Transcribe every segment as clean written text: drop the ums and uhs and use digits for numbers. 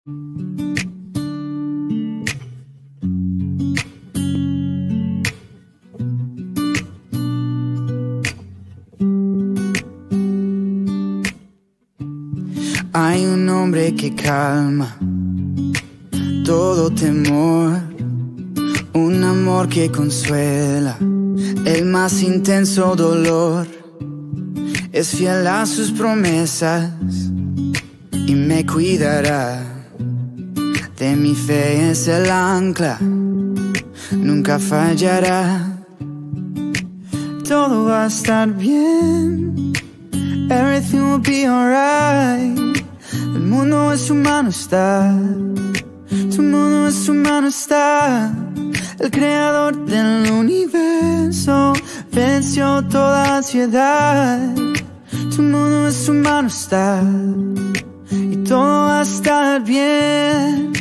Hay un hombre que calma todo temor, un amor que consuela el más intenso dolor. Es fiel a sus promesas y me cuidará. De mi fe es el ancla, nunca fallará. Todo va a estar bien, everything will be alright. El mundo en su mano está, tu mundo en su mano está. El creador del universo venció toda ansiedad. Tu mundo en su mano está y todo va a estar bien.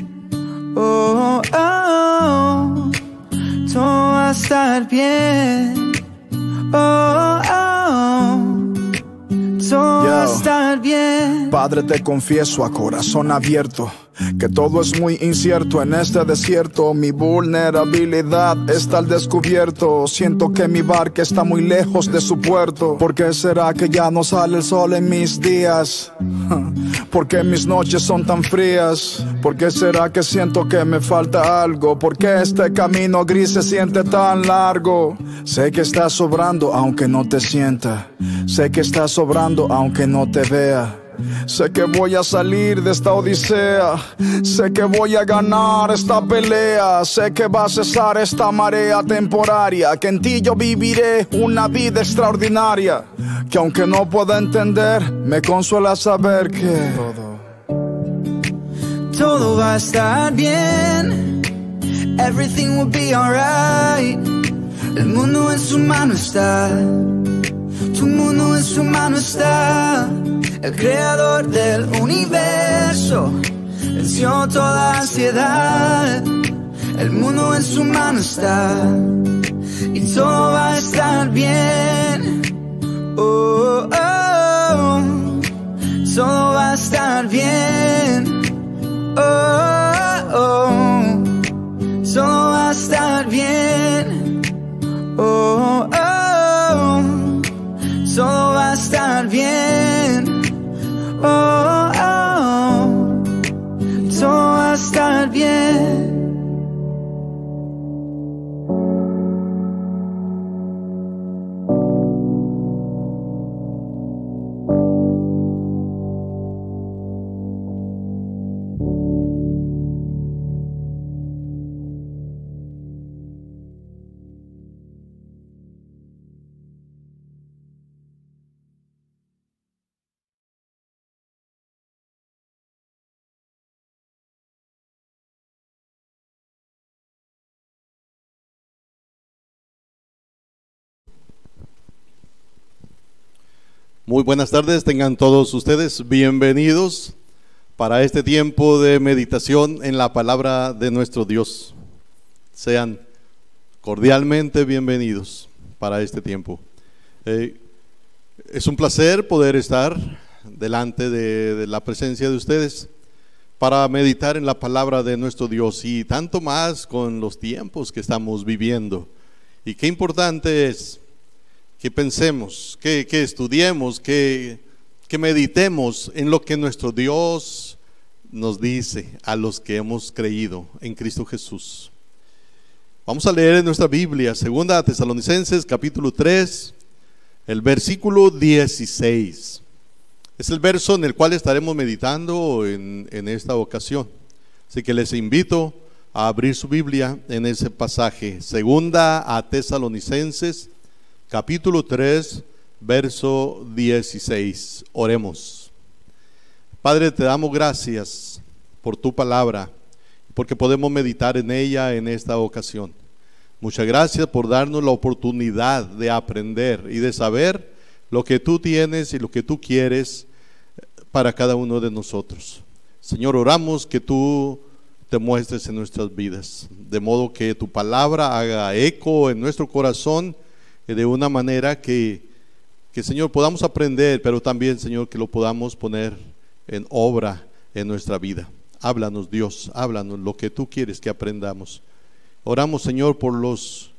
Oh, oh, oh. Todo va a estar bien. Oh, oh, oh. Todo va a estar bien. Padre, te confieso a corazón abierto que todo es muy incierto en este desierto. Mi vulnerabilidad está al descubierto. Siento que mi barca está muy lejos de su puerto. ¿Por qué será que ya no sale el sol en mis días? ¿Por qué mis noches son tan frías? ¿Por qué será que siento que me falta algo? ¿Por qué este camino gris se siente tan largo? Sé que estás sobrando aunque no te sienta. Sé que estás sobrando aunque no te vea. Sé que voy a salir de esta odisea. Sé que voy a ganar esta pelea. Sé que va a cesar esta marea temporaria. Que en ti yo viviré una vida extraordinaria. Que aunque no pueda entender, me consuela saber que todo va a estar bien, everything will be alright. El mundo en su mano está, tu mundo en su mano está. El creador del universo venció toda ansiedad. El mundo en su mano está y todo va a estar bien. Oh, oh, oh. Todo va a estar bien. Oh, oh, oh. Todo va a estar bien. Oh, oh, oh. Todo va a estar bien. Oh, oh, oh. Todo va a estar bien. Muy buenas tardes, tengan todos ustedes bienvenidos para este tiempo de meditación en la palabra de nuestro Dios. Sean cordialmente bienvenidos para este tiempo. Es un placer poder estar delante de la presencia de ustedes para meditar en la palabra de nuestro Dios, y tanto más con los tiempos que estamos viviendo. Y qué importante es que pensemos, que estudiemos, que meditemos en lo que nuestro Dios nos dice a los que hemos creído en Cristo Jesús. Vamos a leer en nuestra Biblia, 2 Tesalonicenses capítulo 3, el versículo 16. Es el verso en el cual estaremos meditando en esta ocasión. Así que les invito a abrir su Biblia en ese pasaje, 2 Tesalonicenses capítulo 3, verso 16. Oremos. Padre, te damos gracias por tu palabra, porque podemos meditar en ella en esta ocasión. Muchas gracias por darnos la oportunidad de aprender y de saber lo que tú tienes y lo que tú quieres para cada uno de nosotros. Señor, oramos que tú te muestres en nuestras vidas, de modo que tu palabra haga eco en nuestro corazón, de una manera que Señor, podamos aprender, pero también, Señor, que lo podamos poner en obra en nuestra vida. Háblanos, Dios, háblanos lo que tú quieres que aprendamos. Oramos, Señor, por los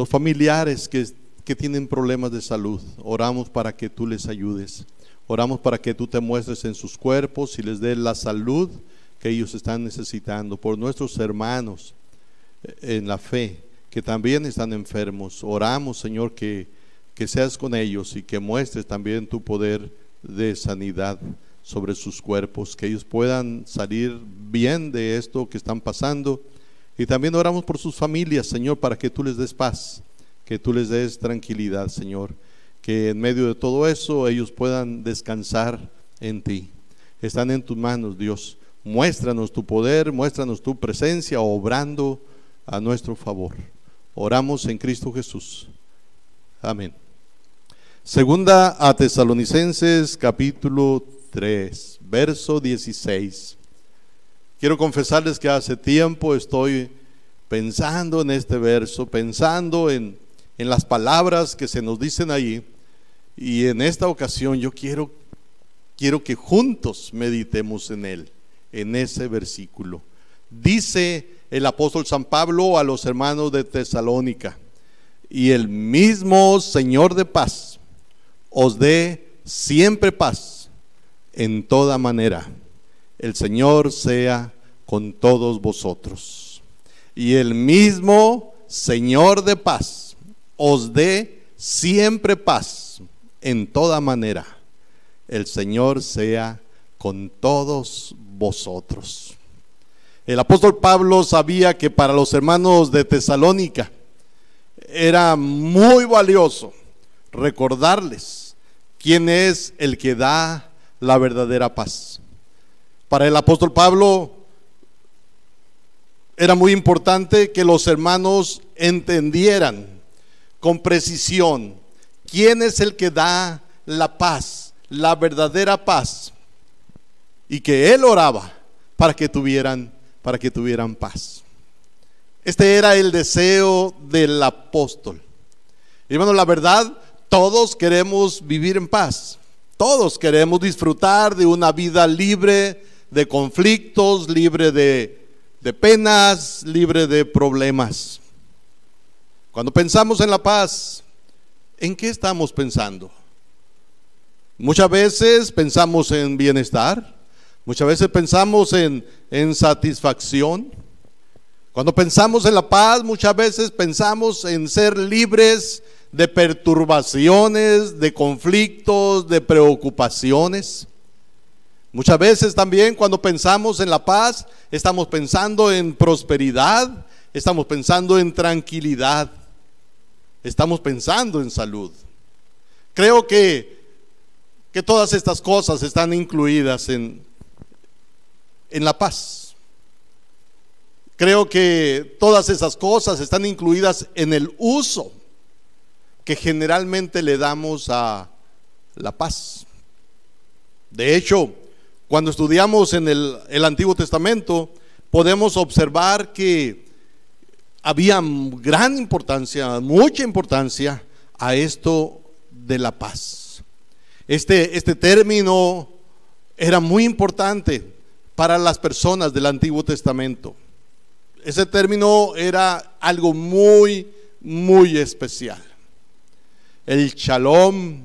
familiares que tienen problemas de salud. Oramos para que tú les ayudes. Oramos para que tú te muestres en sus cuerpos y les des la salud que ellos están necesitando. Por nuestros hermanos en la fe que también están enfermos, oramos, Señor, que seas con ellos y que muestres también tu poder de sanidad sobre sus cuerpos, que ellos puedan salir bien de esto que están pasando. Y también oramos por sus familias, Señor, para que tú les des paz, que tú les des tranquilidad, Señor, que en medio de todo eso ellos puedan descansar en ti. Están en tus manos, Dios. Muéstranos tu poder, muéstranos tu presencia, obrando a nuestro favor. Oramos en Cristo Jesús. Amén. Segunda a Tesalonicenses capítulo 3, verso 16. Quiero confesarles que hace tiempo estoy pensando en este verso, pensando en las palabras que se nos dicen ahí, y en esta ocasión yo quiero que juntos meditemos en él, en ese versículo. Dice el apóstol San Pablo a los hermanos de Tesalónica: y el mismo Señor de paz os dé siempre paz en toda manera. El Señor sea con todos vosotros. Y el mismo Señor de paz os dé siempre paz en toda manera. El Señor sea con todos vosotros. El apóstol Pablo sabía que para los hermanos de Tesalónica era muy valioso recordarles quién es el que da la verdadera paz. Para el apóstol Pablo era muy importante que los hermanos entendieran con precisión quién es el que da la paz, la verdadera paz, y que él oraba para que tuvieran paz. Este era el deseo del apóstol. Hermanos, la verdad, todos queremos vivir en paz. Todos queremos disfrutar de una vida libre de conflictos, libre de penas, libre de problemas. Cuando pensamos en la paz, ¿en qué estamos pensando? Muchas veces pensamos en bienestar, muchas veces pensamos en satisfacción. Cuando pensamos en la paz, muchas veces pensamos en ser libres de perturbaciones, de conflictos, de preocupaciones. Muchas veces también cuando pensamos en la paz, estamos pensando en prosperidad, estamos pensando en tranquilidad, estamos pensando en salud. Creo que todas estas cosas están incluidas en la paz. Creo que todas esas cosas están incluidas en el uso que generalmente le damos a la paz. De hecho, cuando estudiamos en el Antiguo Testamento, podemos observar que había gran importancia, mucha importancia a esto de la paz. Este término era muy importante para las personas del Antiguo Testamento. Ese término era algo muy, muy especial. El shalom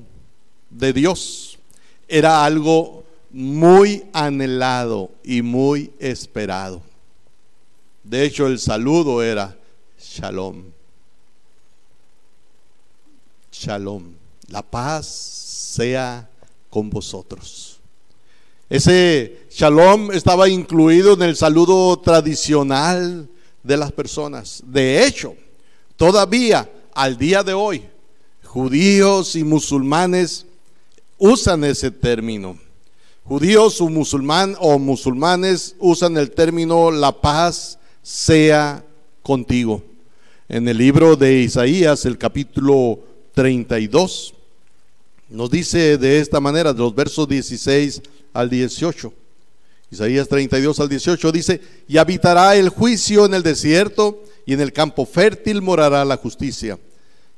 de Dios era algo muy anhelado y muy esperado. De hecho, el saludo era shalom. Shalom. La paz sea con vosotros. Ese shalom estaba incluido en el saludo tradicional de las personas. De hecho, todavía al día de hoy, judíos y musulmanes usan ese término. Judíos o musulmanes usan el término la paz sea contigo. En el libro de Isaías, el capítulo 32, nos dice de esta manera, de los versos 16 al 18. Isaías 32 al 18 dice: y habitará el juicio en el desierto, y en el campo fértil morará la justicia.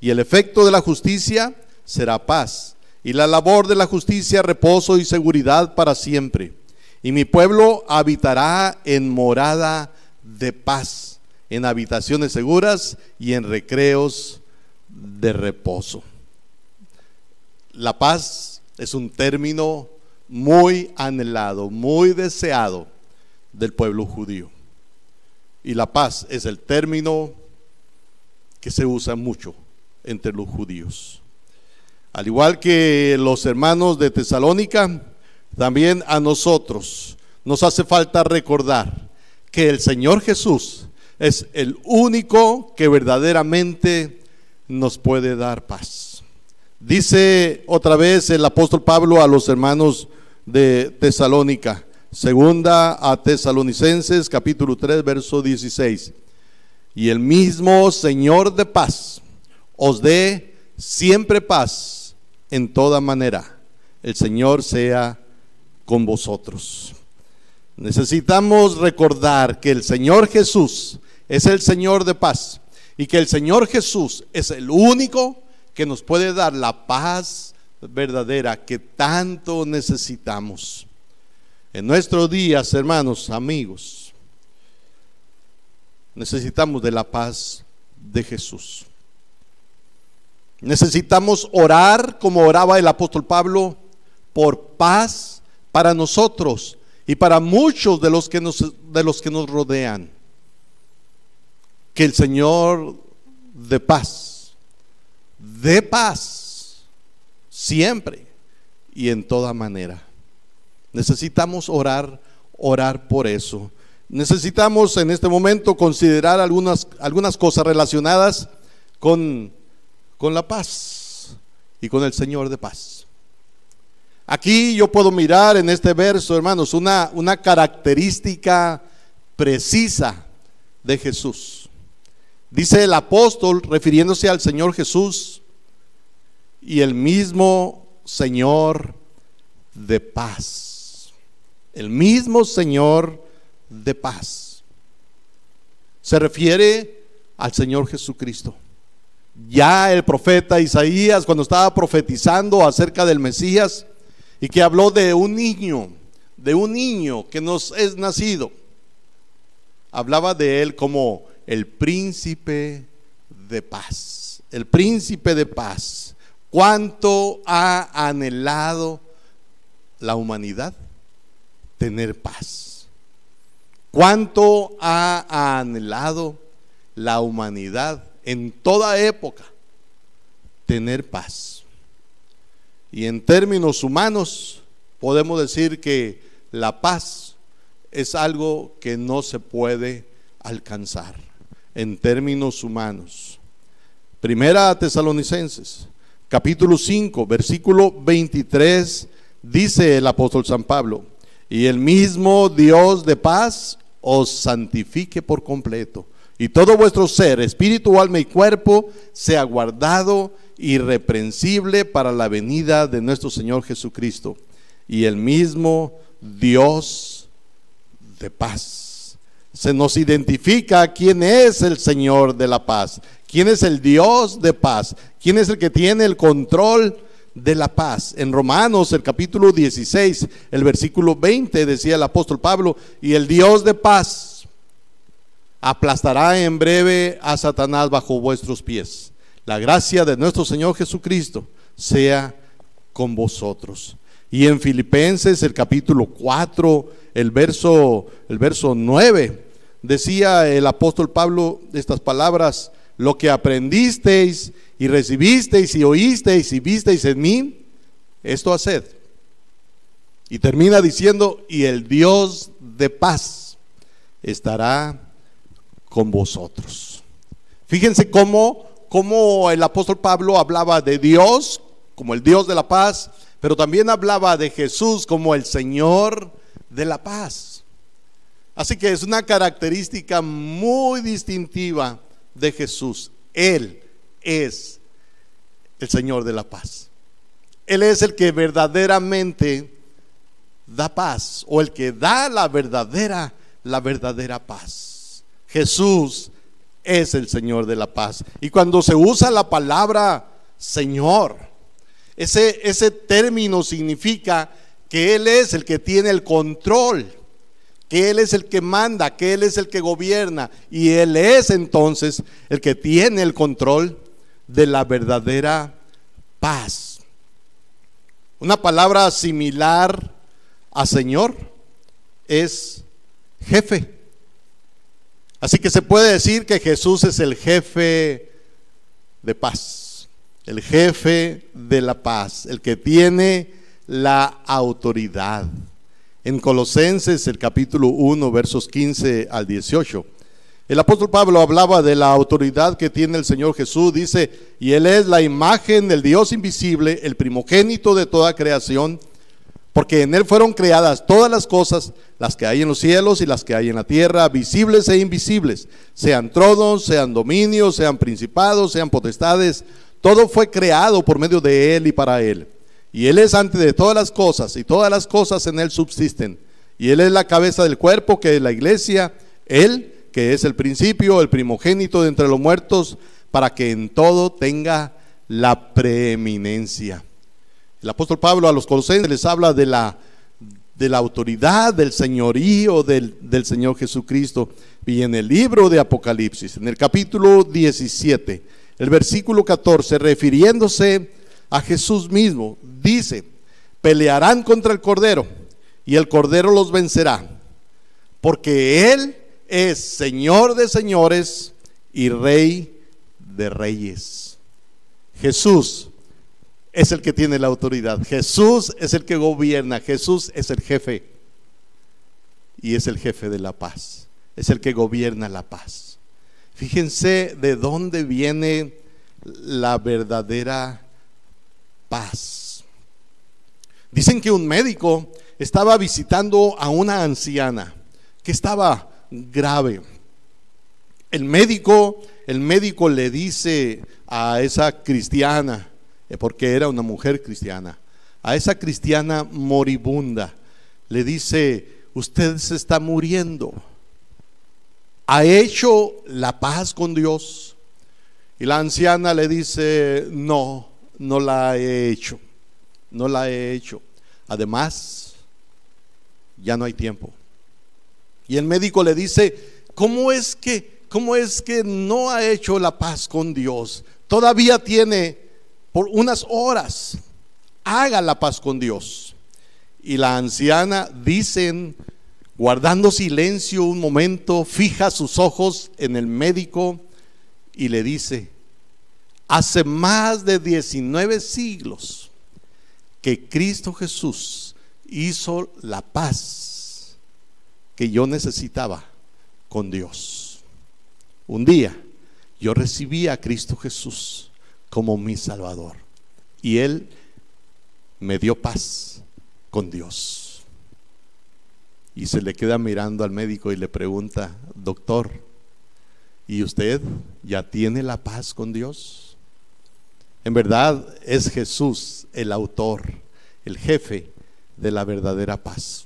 Y el efecto de la justicia será paz, y la labor de la justicia reposo y seguridad para siempre. y mi pueblo habitará en morada de paz, en habitaciones seguras y en recreos de reposo. La paz es un término muy anhelado, muy deseado del pueblo judío. Y la paz es el término que se usa mucho entre los judíos. Al igual que los hermanos de Tesalónica, también a nosotros nos hace falta recordar que el Señor Jesús es el único que verdaderamente nos puede dar paz. Dice otra vez el apóstol Pablo a los hermanos de Tesalónica, segunda a Tesalonicenses capítulo 3 verso 16: y el mismo Señor de paz os dé siempre paz en toda manera. El Señor sea con vosotros. Necesitamos recordar que el Señor Jesús es el Señor de paz y que el Señor Jesús es el único que nos puede dar la paz verdadera que tanto necesitamos. En nuestros días, hermanos, amigos, necesitamos de la paz de Jesús. Necesitamos orar como oraba el apóstol Pablo por paz para nosotros y para muchos de los que nos rodean. Que el Señor de paz siempre y en toda manera. Necesitamos orar por eso. Necesitamos en este momento considerar algunas cosas relacionadas con la paz y con el Señor de paz. Aquí yo puedo mirar en este verso, hermanos, una característica precisa de Jesús. Dice el apóstol, refiriéndose al Señor Jesús: y el mismo Señor de paz. El mismo Señor de paz. Se refiere al Señor Jesucristo. Ya el profeta Isaías, cuando estaba profetizando acerca del Mesías, y que habló de un niño que nos es nacido, hablaba de él como el príncipe de paz. El príncipe de paz. ¿Cuánto ha anhelado la humanidad tener paz? ¿Cuánto ha anhelado la humanidad en toda época tener paz? Y en términos humanos podemos decir que la paz es algo que no se puede alcanzar en términos humanos. Primera a Tesalonicenses capítulo 5 versículo 23, dice el apóstol San Pablo: y el mismo Dios de paz os santifique por completo, y todo vuestro ser, espíritu, alma y cuerpo sea guardado irreprensible para la venida de nuestro Señor Jesucristo. Y el mismo Dios de paz. Se nos identifica quién es el Señor de la paz, quién es el Dios de paz, quién es el que tiene el control de la paz. En Romanos, el capítulo 16, el versículo 20, decía el apóstol Pablo: y el Dios de paz aplastará en breve a Satanás bajo vuestros pies. La gracia de nuestro Señor Jesucristo sea con vosotros. Y en Filipenses, el capítulo 4, el verso 9, decía el apóstol Pablo estas palabras: lo que aprendisteis y recibisteis y oísteis y visteis en mí, esto haced. Y termina diciendo: y el Dios de paz estará con vosotros. Fíjense cómo el apóstol Pablo hablaba de Dios como el Dios de la paz, pero también hablaba de Jesús como el Señor de la paz. Así que es una característica muy distintiva de Jesús. Él es el Señor de la paz. Él es el que verdaderamente da paz, o el que da la verdadera paz. Jesús es el Señor de la paz. Y cuando se usa la palabra Señor, ese término significa que Él es el que tiene el control, que Él es el que manda, que Él es el que gobierna, y Él es entonces el que tiene el control de la verdadera paz. Una palabra similar a Señor es jefe. Así que se puede decir que Jesús es el jefe de paz, el jefe de la paz, el que tiene la autoridad. En Colosenses, el capítulo 1, versos 15 al 18, el apóstol Pablo hablaba de la autoridad que tiene el Señor Jesús. Dice: y Él es la imagen del Dios invisible, el primogénito de toda creación, porque en Él fueron creadas todas las cosas, las que hay en los cielos y las que hay en la tierra, visibles e invisibles, sean tronos, sean dominios, sean principados, sean potestades. Todo fue creado por medio de Él y para Él. Y Él es antes de todas las cosas, y todas las cosas en Él subsisten. Y Él es la cabeza del cuerpo, que es la iglesia. Él, que es el principio, el primogénito de entre los muertos, para que en todo tenga la preeminencia. El apóstol Pablo a los colosenses les habla de la autoridad, del señorío del Señor Jesucristo. Y en el libro de Apocalipsis, en el capítulo 17, el versículo 14, refiriéndose a Jesús mismo, dice: pelearán contra el Cordero, y el Cordero los vencerá, porque Él es Señor de señores y Rey de reyes. Jesús es el que tiene la autoridad, Jesús es el que gobierna, Jesús es el jefe, y es el jefe de la paz, es el que gobierna la paz. Fíjense de dónde viene la verdadera paz. Dicen que un médico estaba visitando a una anciana que estaba grave. El médico le dice a esa cristiana, porque era una mujer cristiana, a esa cristiana moribunda, le dice: usted se está muriendo, ¿ha hecho la paz con Dios? Y la anciana le dice: no la he hecho, no la he hecho. Además, ya no hay tiempo. Y el médico le dice: ¿cómo es que no ha hecho la paz con Dios? Todavía tiene por unas horas, haga la paz con Dios. Y la anciana, dicen, guardando silencio un momento, fija sus ojos en el médico y le dice: hace más de 19 siglos que Cristo Jesús hizo la paz que yo necesitaba con Dios. Un día yo recibí a Cristo Jesús como mi Salvador, y Él me dio paz con Dios. Y se le queda mirando al médico y le pregunta: doctor, ¿y usted ya tiene la paz con Dios? En verdad es Jesús el autor, el jefe de la verdadera paz.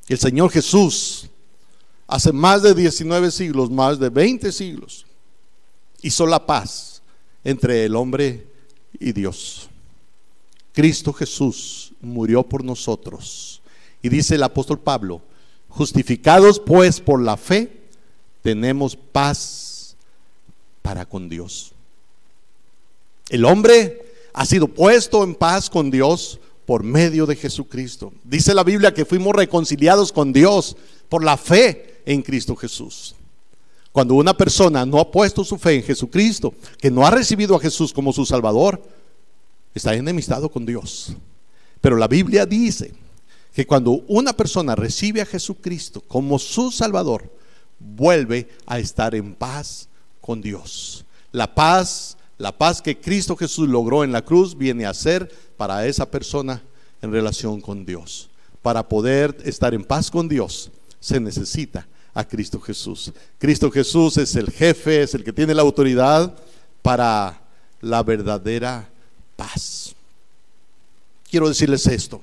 El Señor Jesús hace más de 19 siglos, más de 20 siglos, hizo la paz entre el hombre y Dios. Cristo Jesús murió por nosotros. Y dice el apóstol Pablo: justificados pues por la fe, tenemos paz para con Dios. El hombre ha sido puesto en paz con Dios por medio de Jesucristo. Dice la Biblia que fuimos reconciliados con Dios por la fe en Cristo Jesús. Cuando una persona no ha puesto su fe en Jesucristo, que no ha recibido a Jesús como su Salvador, está enemistado con Dios. Pero la Biblia dice que cuando una persona recibe a Jesucristo como su Salvador, vuelve a estar en paz con Dios. La paz que Cristo Jesús logró en la cruz viene a ser para esa persona en relación con Dios. Para poder estar en paz con Dios se necesita a Cristo Jesús. Cristo Jesús es el jefe, es el que tiene la autoridad para la verdadera paz. Quiero decirles esto: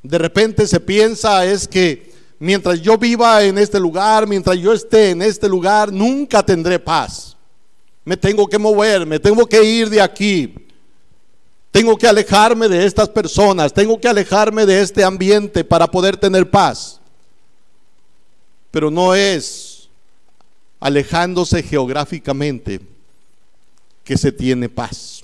de repente se piensa es que mientras yo viva en este lugar, mientras yo esté en este lugar, nunca tendré paz. Me tengo que mover, me tengo que ir de aquí. Tengo que alejarme de estas personas, tengo que alejarme de este ambiente para poder tener paz. Pero no es alejándose geográficamente que se tiene paz.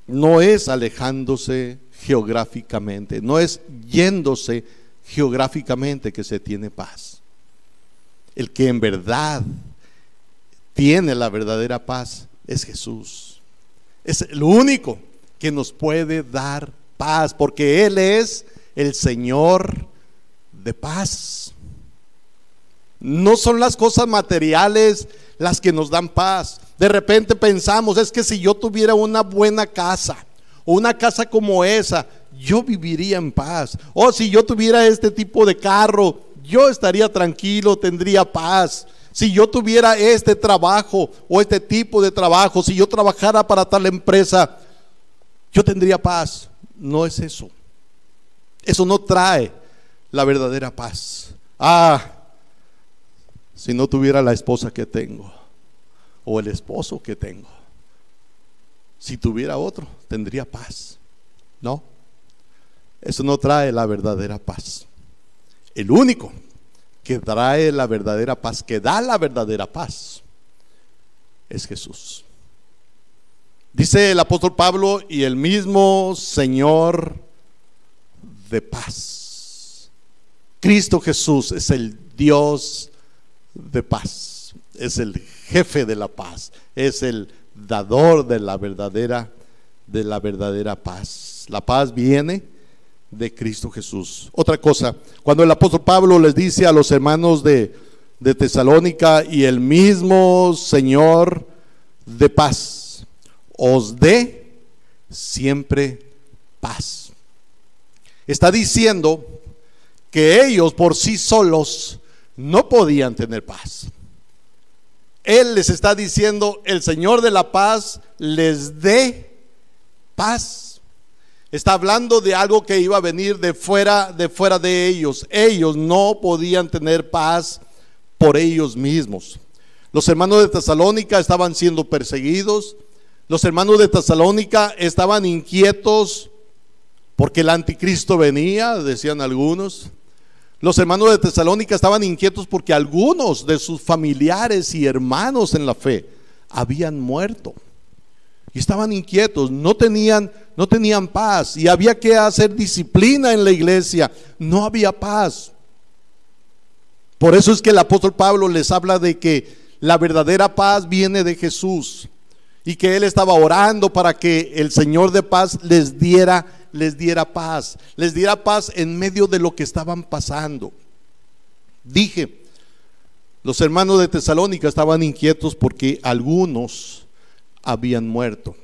No es alejándose geográficamente, no es yéndose geográficamente que se tiene paz. El que en verdad tiene la verdadera paz es Jesús. Es el único que nos puede dar paz, porque Él es el Señor de paz. No son las cosas materiales las que nos dan paz. De repente pensamos, es que si yo tuviera una buena casa, o una casa como esa, yo viviría en paz. O si yo tuviera este tipo de carro, yo estaría tranquilo, tendría paz. Si yo tuviera este trabajo o este tipo de trabajo, si yo trabajara para tal empresa, yo tendría paz. No es eso. Eso no trae la verdadera paz. Si no tuviera la esposa que tengo o el esposo que tengo, si tuviera otro, tendría paz. No, eso no trae la verdadera paz. El único que trae la verdadera paz, que da la verdadera paz, es Jesús. Dice el apóstol Pablo, y el mismo Señor de paz. Cristo Jesús es el Dios de paz, es el jefe de la paz, es el dador de la verdadera paz. La paz viene de Cristo Jesús. Otra cosa, cuando el apóstol Pablo les dice a los hermanos de Tesalónica, y el mismo Señor de paz os dé siempre paz, está diciendo que ellos por sí solos no podían tener paz. Él les está diciendo, el Señor de la paz les dé paz. Está hablando de algo que iba a venir de fuera de ellos. Ellos no podían tener paz por ellos mismos. Los hermanos de Tesalónica estaban siendo perseguidos. Los hermanos de Tesalónica estaban inquietos porque el anticristo venía, decían algunos. Los hermanos de Tesalónica estaban inquietos porque algunos de sus familiares y hermanos en la fe habían muerto. Y estaban inquietos, no tenían paz, y había que hacer disciplina en la iglesia. No había paz. Por eso es que el apóstol Pablo les habla de que la verdadera paz viene de Jesús, y que él estaba orando para que el Señor de paz les diera paz, les diera paz en medio de lo que estaban pasando. Dije, los hermanos de Tesalónica estaban inquietos porque algunos habían muerto.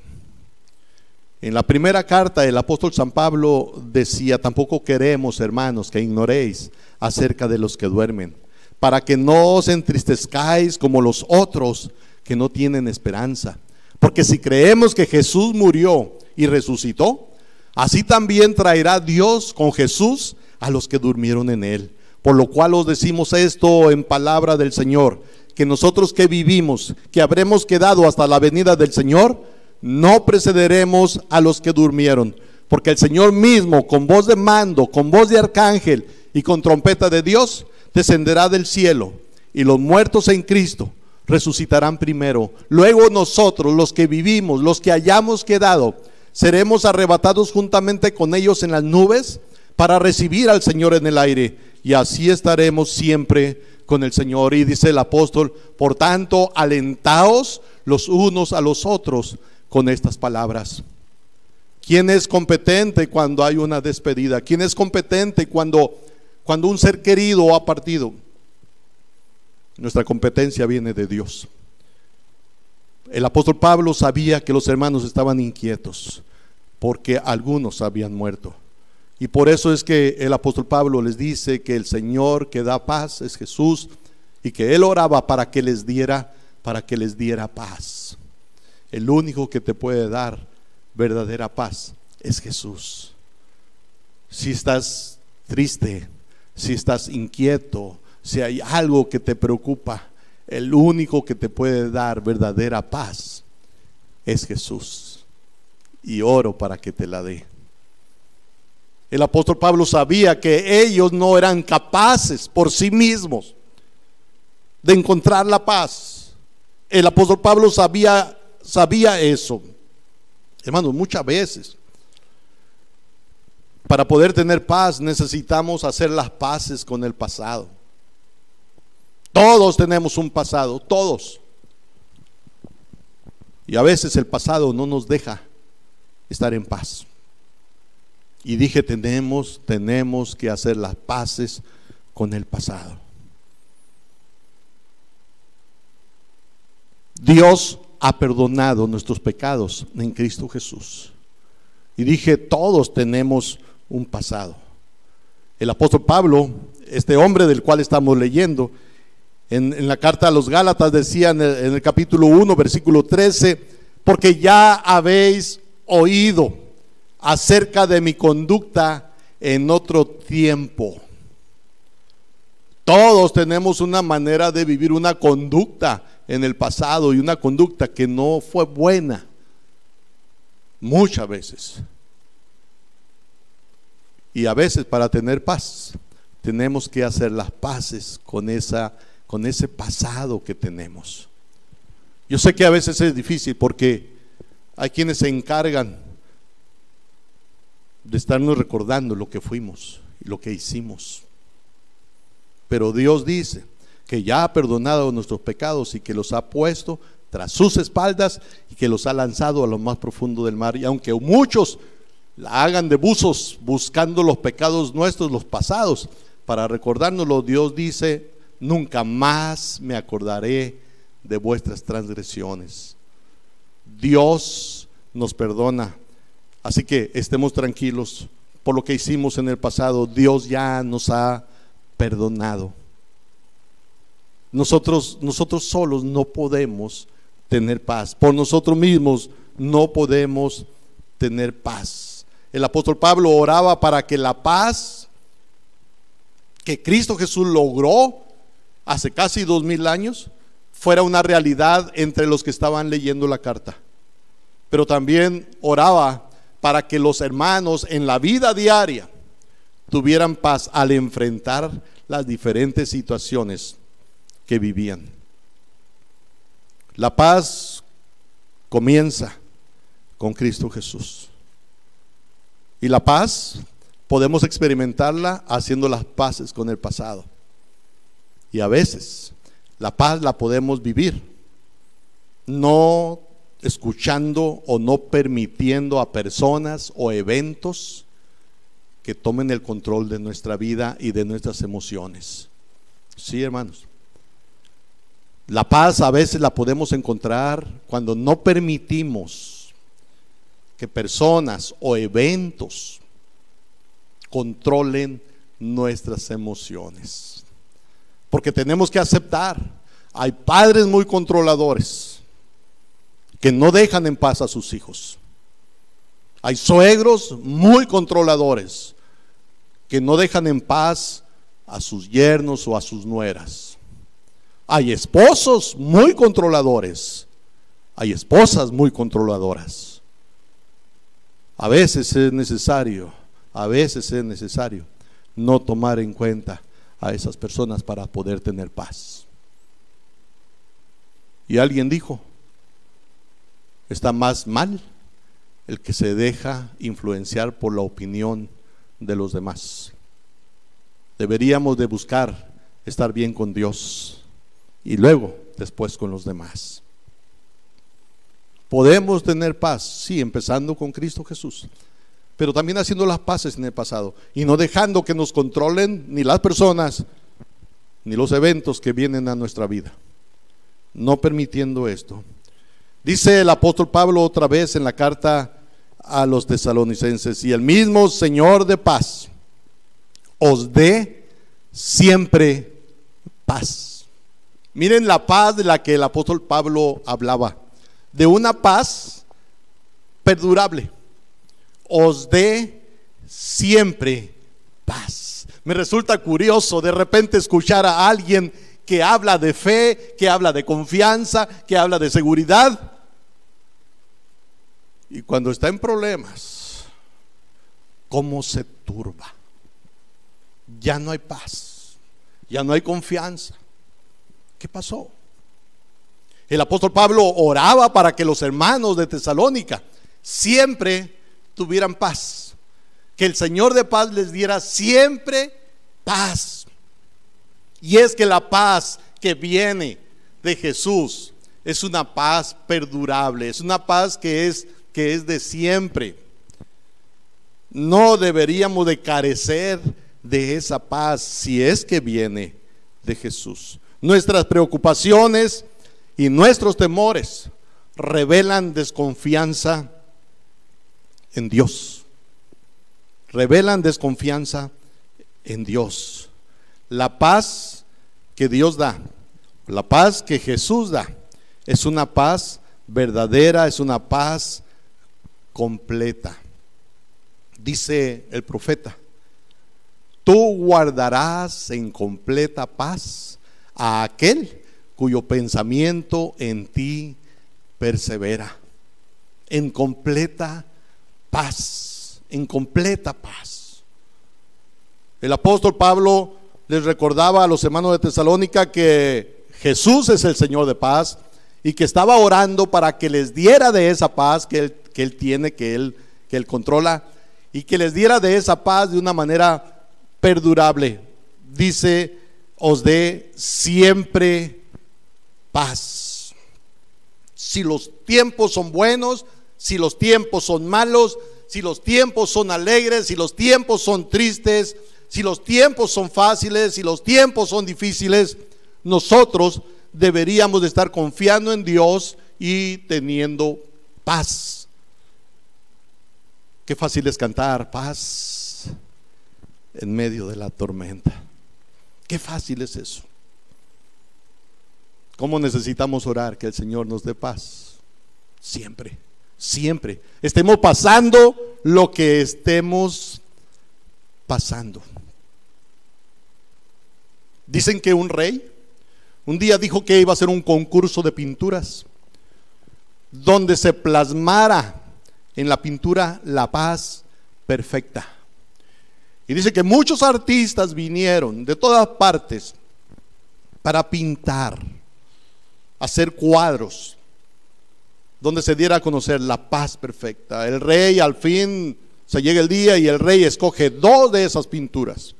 En la primera carta el apóstol San Pablo decía, tampoco queremos, hermanos, que ignoréis acerca de los que duermen, para que no os entristezcáis como los otros que no tienen esperanza. Porque si creemos que Jesús murió y resucitó, así también traerá Dios con Jesús a los que durmieron en él. Por lo cual os decimos esto en palabra del Señor, que nosotros que vivimos, que habremos quedado hasta la venida del Señor, no precederemos a los que durmieron. Porque el Señor mismo, con voz de mando, con voz de arcángel y con trompeta de Dios, descenderá del cielo, y los muertos en Cristo resucitarán primero. Luego nosotros, los que vivimos, los que hayamos quedado, seremos arrebatados juntamente con ellos en las nubes para recibir al Señor en el aire, y así estaremos siempre con el Señor. Y dice el apóstol, por tanto, alentaos los unos a los otros con estas palabras. ¿Quién es competente cuando hay una despedida? ¿Quién es competente cuando un ser querido ha partido? Nuestra competencia viene de Dios. El apóstol Pablo sabía que los hermanos estaban inquietos porque algunos habían muerto, y por eso es que el apóstol Pablo les dice que el Señor que da paz es Jesús, y que él oraba para que les diera paz. El único que te puede dar verdadera paz es Jesús. Si estás triste, si estás inquieto, si hay algo que te preocupa, el único que te puede dar verdadera paz es Jesús. y oro para que te la dé. El apóstol Pablo sabía que ellos no eran capaces por sí mismos de encontrar la paz. El apóstol Pablo sabía eso. Hermanos, muchas veces para poder tener paz necesitamos hacer las paces con el pasado. Todos tenemos un pasado, todos. Y a veces el pasado no nos deja estar en paz. Y dije, tenemos que hacer las paces con el pasado. Dios ha perdonado nuestros pecados en Cristo Jesús. Y dije, todos tenemos un pasado. El apóstol Pablo, este hombre del cual estamos leyendo, en la carta a los Gálatas decía en el capítulo 1, versículo 13, porque ya habéis oído acerca de mi conducta en otro tiempo. Todos tenemos una manera de vivir, una conducta en el pasado y una conducta que no fue buena muchas veces. Y a veces para tener paz tenemos que hacer las paces con ese pasado que tenemos. Yo sé que a veces es difícil porque hay quienes se encargan de estarnos recordando lo que fuimos y lo que hicimos. Pero Dios dice que ya ha perdonado nuestros pecados y que los ha puesto tras sus espaldas y que los ha lanzado a lo más profundo del mar. Y aunque muchos la hagan de buzos buscando los pecados nuestros, los pasados, para recordárnoslo, Dios dice, nunca más me acordaré de vuestras transgresiones. Dios nos perdona, así que estemos tranquilos por lo que hicimos en el pasado. Dios ya nos ha perdonado. Nosotros solos no podemos tener paz, por nosotros mismos no podemos tener paz. El apóstol Pablo oraba para que la paz que Cristo Jesús logró hace casi 2000 años fuera una realidad entre los que estaban leyendo la carta. Pero también oraba para que los hermanos en la vida diaria tuvieran paz al enfrentar las diferentes situaciones que vivían. La paz comienza con Cristo Jesús. Y la paz podemos experimentarla haciendo las paces con el pasado. Y a veces la paz la podemos vivir no escuchando o no permitiendo a personas o eventos que tomen el control de nuestra vida y de nuestras emociones. Sí, hermanos. La paz a veces la podemos encontrar cuando no permitimos que personas o eventos controlen nuestras emociones. Porque tenemos que aceptar, hay padres muy controladores que no dejan en paz a sus hijos. Hay suegros muy controladores que no dejan en paz a sus yernos o a sus nueras. Hay esposos muy controladores, hay esposas muy controladoras. A veces es necesario no tomar en cuenta a esas personas para poder tener paz. Y alguien dijo, está más mal el que se deja influenciar por la opinión de los demás. Deberíamos de buscar estar bien con Dios y luego después con los demás. Podemos tener paz, sí, empezando con Cristo Jesús, pero también haciendo las paces en el pasado y no dejando que nos controlen ni las personas ni los eventos que vienen a nuestra vida. No permitiendo esto. Dice el apóstol Pablo otra vez en la carta a los tesalonicenses: y el mismo Señor de paz os dé siempre paz. Miren la paz de la que el apóstol Pablo hablaba, de una paz perdurable. Os dé siempre paz. Me resulta curioso de repente escuchar a alguien que habla de fe, que habla de confianza, que habla de seguridad, Y cuando está en problemas, ¿cómo se turba? Ya no hay paz, ya no hay confianza. ¿Qué pasó? El apóstol Pablo oraba para que los hermanos de Tesalónica siempre tuvieran paz, que el Señor de paz les diera siempre paz. Y es que la paz que viene de Jesús es una paz perdurable, es una paz que es de siempre. No deberíamos de carecer de esa paz si es que viene de Jesús. Nuestras preocupaciones y nuestros temores revelan desconfianza en Dios. Revelan desconfianza en Dios. La paz que Dios da, la paz que Jesús da, es una paz verdadera, es una paz completa. Dice el profeta: tú guardarás en completa paz a aquel cuyo pensamiento en ti persevera. En completa paz, en completa paz. El apóstol Pablo les recordaba a los hermanos de Tesalónica que Jesús es el Señor de paz y que estaba orando para que les diera de esa paz que él tiene, que él controla, y que les diera de esa paz de una manera perdurable. Dice: os dé siempre paz. Si los tiempos son buenos, si los tiempos son malos, si los tiempos son alegres, si los tiempos son tristes, si los tiempos son fáciles, si los tiempos son difíciles, nosotros deberíamos de estar confiando en Dios y teniendo paz. Qué fácil es cantar paz en medio de la tormenta. Qué fácil es eso. ¿Cómo necesitamos orar que el Señor nos dé paz? Siempre, siempre. Estemos pasando lo que estemos pasando. Dicen que un rey un día dijo que iba a hacer un concurso de pinturas donde se plasmara en la pintura la paz perfecta. Y dice que muchos artistas vinieron de todas partes para pintar, hacer cuadros donde se diera a conocer la paz perfecta. El rey, al fin se llega el día y el rey escoge 2 de esas pinturas.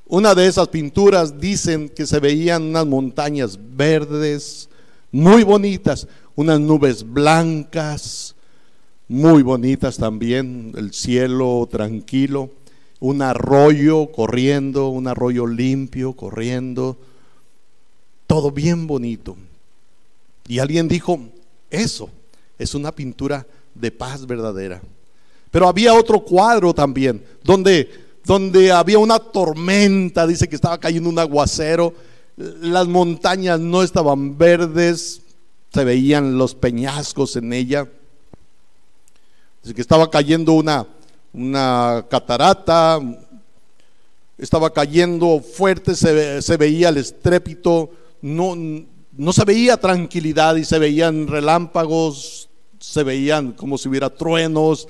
Una de esas pinturas dicen que se veían unas montañas verdes muy bonitas, unas nubes blancas muy bonitas también, el cielo tranquilo, un arroyo corriendo, un arroyo limpio corriendo, todo bien bonito. Y alguien dijo: eso es una pintura de paz verdadera. Pero había otro cuadro también donde había una tormenta, dice que estaba cayendo un aguacero, las montañas no estaban verdes, se veían los peñascos en ella. Dice que estaba cayendo una catarata, estaba cayendo fuerte, se veía el estrépito, no se veía tranquilidad y se veían relámpagos, se veían como si hubiera truenos.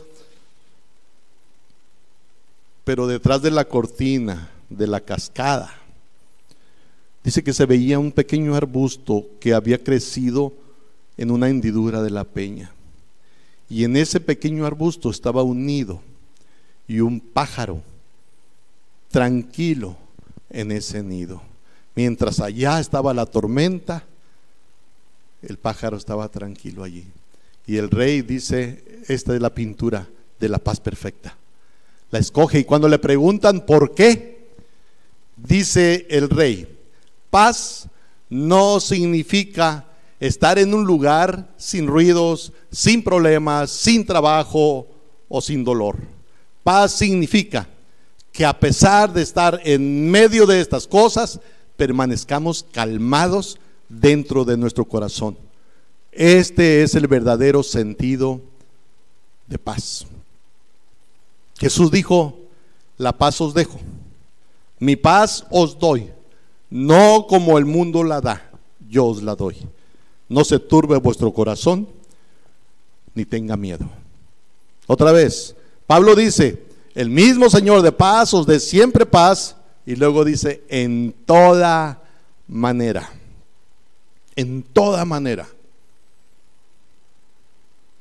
Pero detrás de la cortina de la cascada, dice que se veía un pequeño arbusto que había crecido en una hendidura de la peña. Y en ese pequeño arbusto estaba un nido y un pájaro tranquilo en ese nido. Mientras allá estaba la tormenta, el pájaro estaba tranquilo allí. Y el rey dice: esta es la pintura de la paz perfecta. La escoge, y cuando le preguntan por qué, dice el rey: paz no significa estar en un lugar sin ruidos, sin problemas, sin trabajo o sin dolor. Paz significa que a pesar de estar en medio de estas cosas, permanezcamos calmados dentro de nuestro corazón. Este es el verdadero sentido de paz. Jesús dijo: la paz os dejo, mi paz os doy, no como el mundo la da, yo os la doy. No se turbe vuestro corazón, ni tenga miedo. Otra vez, Pablo dice, el mismo Señor de paz os dé siempre paz, y luego dice, en toda manera. En toda manera.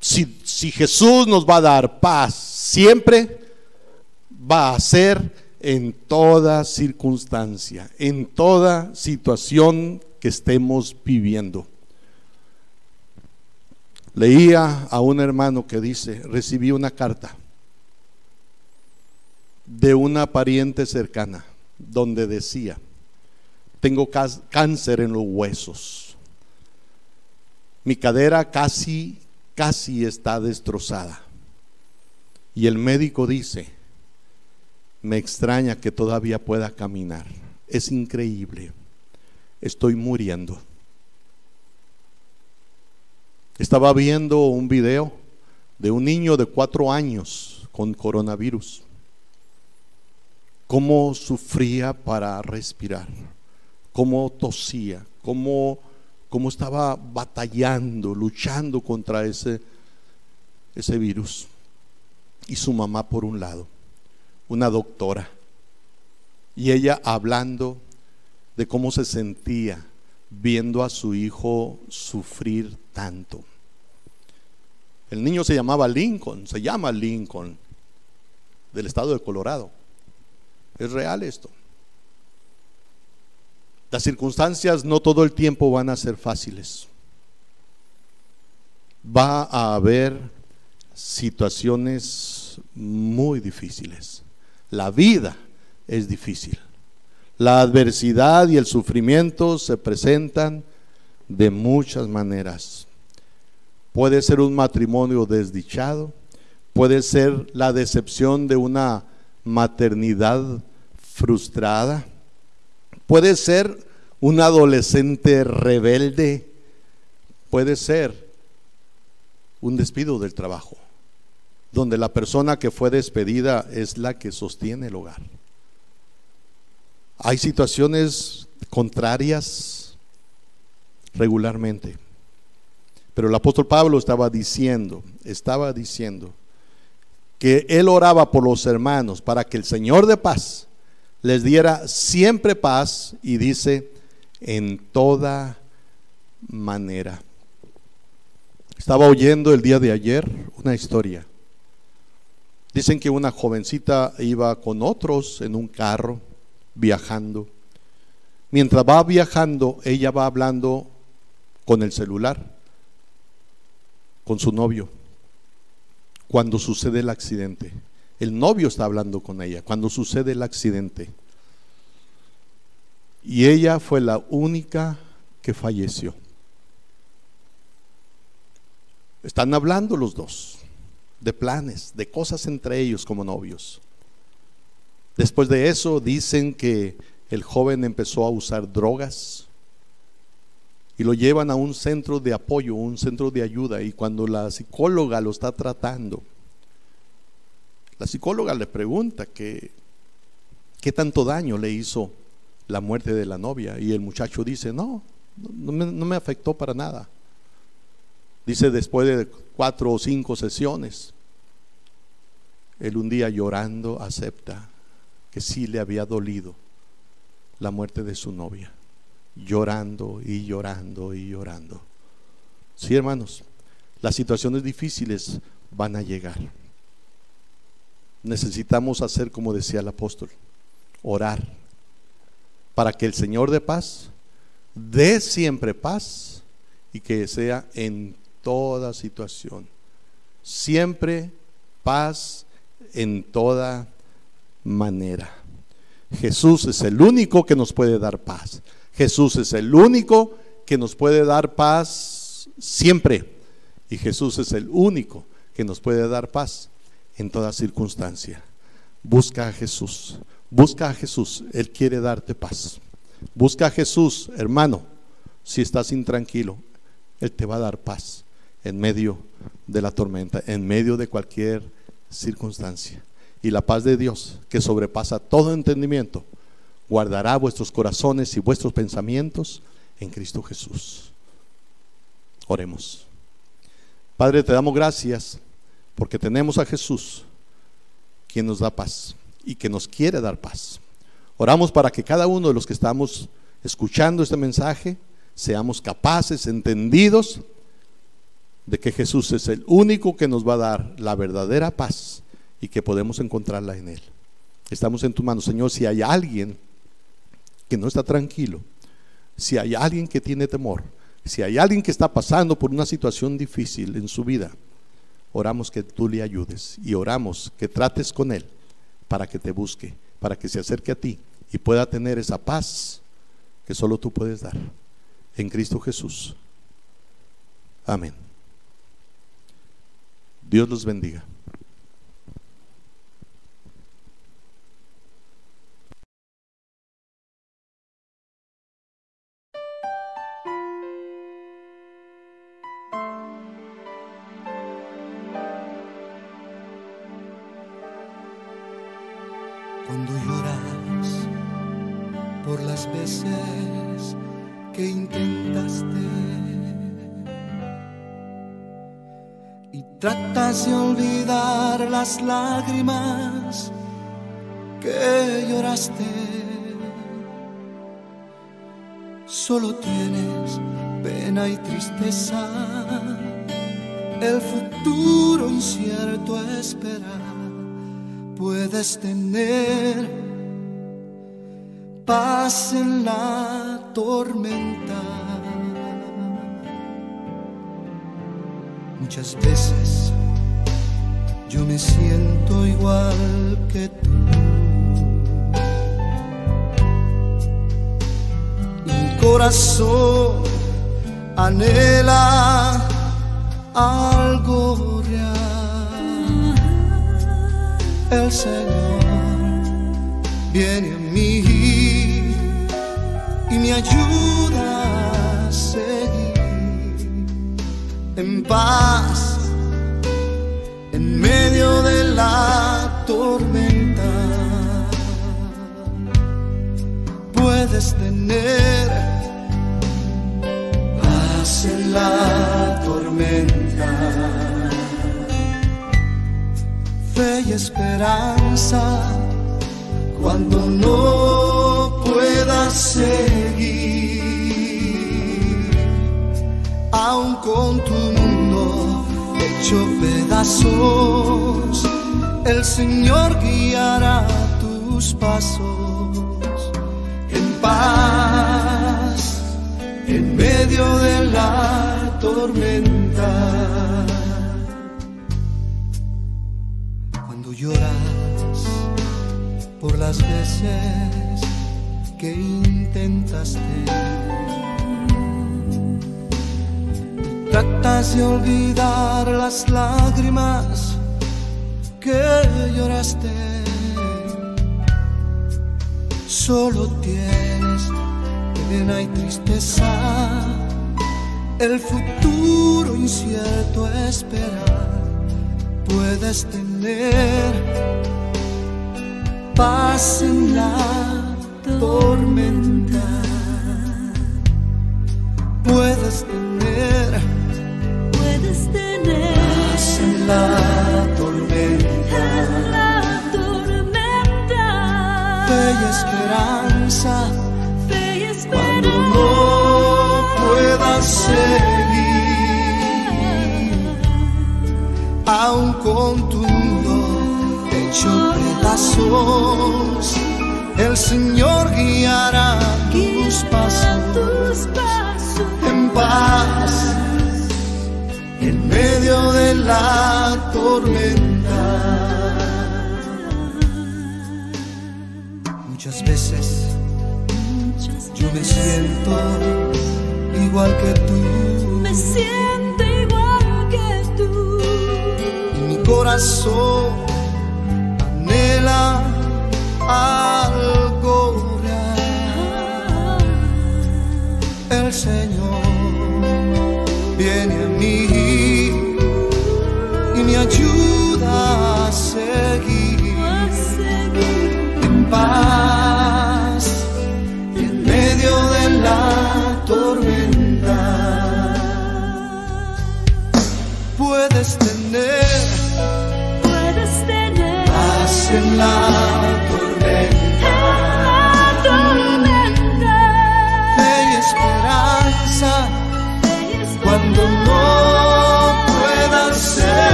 Si Jesús nos va a dar paz siempre, va a ser en toda circunstancia, en toda situación que estemos viviendo. Leía a un hermano que dice, recibí una carta de una pariente cercana donde decía, tengo cáncer en los huesos, mi cadera casi está destrozada, y el médico dice, me extraña que todavía pueda caminar, es increíble, estoy muriendo. Estaba viendo un video de un niño de 4 años con coronavirus, cómo sufría para respirar, cómo tosía, cómo estaba batallando, luchando contra ese virus. Y su mamá por un lado, una doctora, y ella hablando de cómo se sentía viendo a su hijo sufrir tanto. El niño se llama Lincoln, del estado de Colorado. Es real esto. Las circunstancias no todo el tiempo van a ser fáciles. Va a haber situaciones muy difíciles. La vida es difícil. La adversidad y el sufrimiento se presentan de muchas maneras. Puede ser un matrimonio desdichado, puede ser la decepción de una maternidad frustrada, puede ser un adolescente rebelde, puede ser un despido del trabajo, donde la persona que fue despedida es la que sostiene el hogar. Hay situaciones contrarias regularmente, pero el apóstol Pablo estaba diciendo que él oraba por los hermanos para que el Señor de paz les diera siempre paz, y dice en toda manera. Estaba oyendo el día de ayer una historia. Dicen que una jovencita iba con otros en un carro viajando. Mientras va viajando, ella va hablando con el celular con su novio. Cuando sucede el accidente, el novio está hablando con ella. Cuando sucede el accidente, y ella fue la única que falleció. Están hablando los dos de planes, de cosas entre ellos como novios. Después de eso dicen que el joven empezó a usar drogas y lo llevan a un centro de apoyo, un centro de ayuda, y cuando la psicóloga lo está tratando, la psicóloga le pregunta qué tanto daño le hizo la muerte de la novia, y el muchacho dice, no me afectó para nada. Dice, después de 4 o 5 sesiones, él un día llorando acepta que sí le había dolido la muerte de su novia, llorando y llorando y llorando. Sí, hermanos, las situaciones difíciles van a llegar. Necesitamos hacer como decía el apóstol, orar para que el Señor de paz dé siempre paz, y que sea en toda situación. Siempre paz en toda manera. Jesús es el único que nos puede dar paz. Jesús es el único que nos puede dar paz siempre. Y Jesús es el único que nos puede dar paz en toda circunstancia. Busca a Jesús. Busca a Jesús. Él quiere darte paz. Busca a Jesús, hermano. Si estás intranquilo, Él te va a dar paz en medio de la tormenta, en medio de cualquier circunstancia. Y la paz de Dios, que sobrepasa todo entendimiento, guardará vuestros corazones y vuestros pensamientos en Cristo Jesús. Oremos. Padre, te damos gracias porque tenemos a Jesús, quien nos da paz y que nos quiere dar paz. Oramos para que cada uno de los que estamos escuchando este mensaje seamos capaces, entendidos de que Jesús es el único que nos va a dar la verdadera paz y que podemos encontrarla en Él. Estamos en tus manos, Señor. Si hay alguien que no está tranquilo, si hay alguien que tiene temor, si hay alguien que está pasando por una situación difícil en su vida, oramos que tú le ayudes y oramos que trates con él para que te busque, para que se acerque a ti y pueda tener esa paz que solo tú puedes dar en Cristo Jesús. Amén. Dios los bendiga. Cuando lloras por las veces que intentaste y tratas de olvidar las lágrimas que lloraste, solo tienes pena y tristeza, el futuro incierto espera. Puedes tener paz en la tormenta. Muchas veces yo me siento igual que tú. Mi corazón anhela algo real. El Señor viene a mí y me ayuda a seguir en paz en medio de la tormenta. Puedes tener paz en la tormenta, fe y esperanza cuando no puedas seguir. Aun con tu mundo hecho pedazos, el Señor guiará tus pasos en paz en medio de la tormenta. Lloras por las veces que intentaste y tratas de olvidar las lágrimas que lloraste, solo tienes pena y tristeza, el futuro incierto espera. Puedes tener paz en la tormenta. Puedes tener paz en la tormenta. Fe y esperanza cuando no puedas seguir. Aun con tu mundo hecho pedazos, el Señor guiará tus pasos en paz en medio de la tormenta. Muchas veces yo me siento igual que tú. Me siento igual que tú. Y mi corazón anhela algo real. El Señor viene a mí y me ayuda a seguir en paz en medio de la tormenta.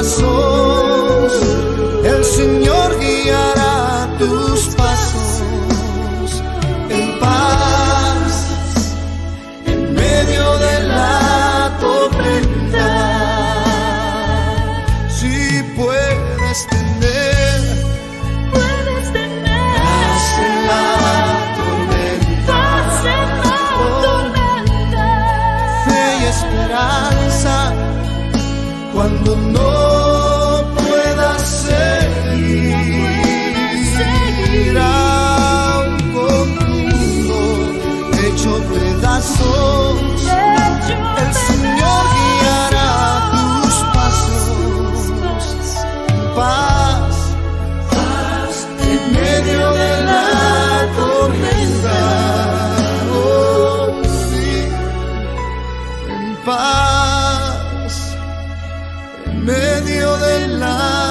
pasos, el Señor guiará tus pasos en paz, en medio de la tormenta. Si puedes tener paz en la tormenta, fe y esperanza cuando no puedas seguir, aún con tu mundo hecho pedazos, el Señor guiará tus pasos en paz, en medio de la tormenta. Oh, sí, en paz, en medio de la